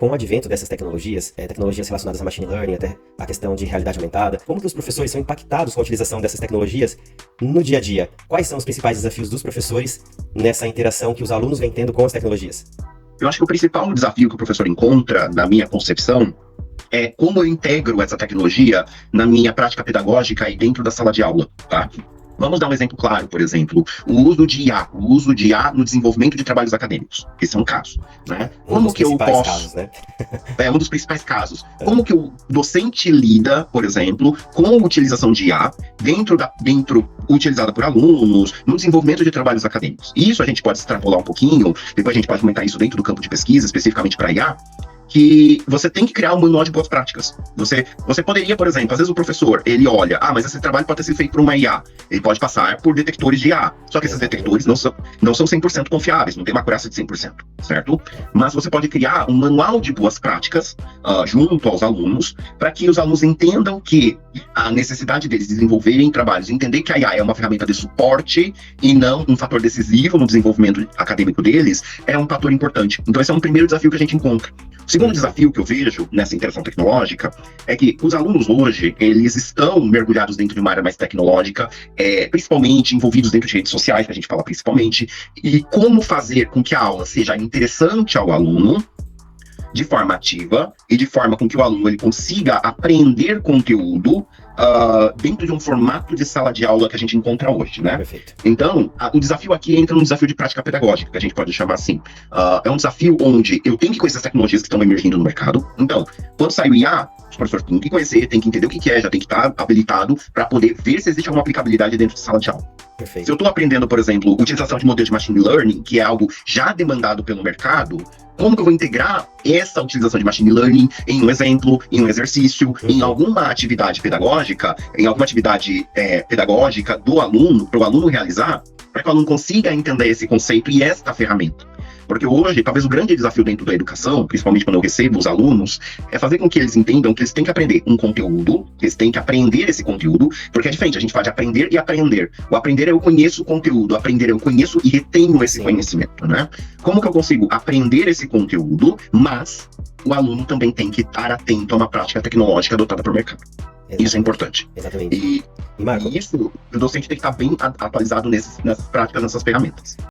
Com o advento dessas tecnologias, tecnologias relacionadas a machine learning, até a questão de realidade aumentada, como que os professores são impactados com a utilização dessas tecnologias no dia a dia? Quais são os principais desafios dos professores nessa interação que os alunos vêm tendo com as tecnologias? Eu acho que o principal desafio que o professor encontra, na minha concepção, é como eu integro essa tecnologia na minha prática pedagógica e dentro da sala de aula, tá? Vamos dar um exemplo claro, por exemplo, o uso de IA no desenvolvimento de trabalhos acadêmicos. Esse é um caso, né? Como que eu posso... casos, né? É um dos principais casos. Como que o docente lida, por exemplo, com a utilização de IA utilizada por alunos no desenvolvimento de trabalhos acadêmicos? Isso a gente pode extrapolar um pouquinho, depois a gente pode comentar isso dentro do campo de pesquisa, especificamente para IA, que você tem que criar um manual de boas práticas. Você poderia, por exemplo, às vezes o professor, ele olha, mas esse trabalho pode ter sido feito por uma IA. Ele pode passar por detectores de IA. Só que esses detectores não são 100% confiáveis, não tem uma acurácia de 100%, certo? Mas você pode criar um manual de boas práticas junto aos alunos, para que os alunos entendam que a necessidade deles desenvolverem trabalhos, entender que a IA é uma ferramenta de suporte e não um fator decisivo no desenvolvimento acadêmico deles, é um fator importante. Então esse é um primeiro desafio que a gente encontra. O segundo desafio que eu vejo nessa interação tecnológica é que os alunos hoje, eles estão mergulhados dentro de uma área mais tecnológica, principalmente envolvidos dentro de redes sociais, que a gente fala principalmente, e como fazer com que a aula seja interessante ao aluno, de forma ativa e de forma com que o aluno ele consiga aprender conteúdo dentro de um formato de sala de aula que a gente encontra hoje, né? Perfeito. Então, o desafio aqui entra num desafio de prática pedagógica, que a gente pode chamar assim. É um desafio onde eu tenho que conhecer as tecnologias que estão emergindo no mercado. Então, quando sai o IA, os professores têm que conhecer, têm que entender o que é, já tem que estar habilitado para poder ver se existe alguma aplicabilidade dentro de sala de aula. Perfeito. Se eu estou aprendendo, por exemplo, utilização de modelos de machine learning, que é algo já demandado pelo mercado, como que eu vou integrar essa utilização de machine learning em um exemplo, em um exercício, em alguma atividade pedagógica, do aluno, para o aluno realizar, para que o aluno consiga entender esse conceito e esta ferramenta? Porque hoje, talvez o grande desafio dentro da educação, principalmente quando eu recebo os alunos, é fazer com que eles entendam que eles têm que aprender um conteúdo, que eles têm que aprender esse conteúdo, porque é diferente, a gente fala de aprender e aprender. O aprender é eu conheço o conteúdo, o aprender é eu conheço e retenho esse conhecimento, né? Como que eu consigo aprender esse conteúdo, mas o aluno também tem que estar atento a uma prática tecnológica adotada pelo mercado. Exatamente. Isso é importante. Exatamente. E isso, o docente tem que estar bem atualizado nessas práticas, nessas ferramentas.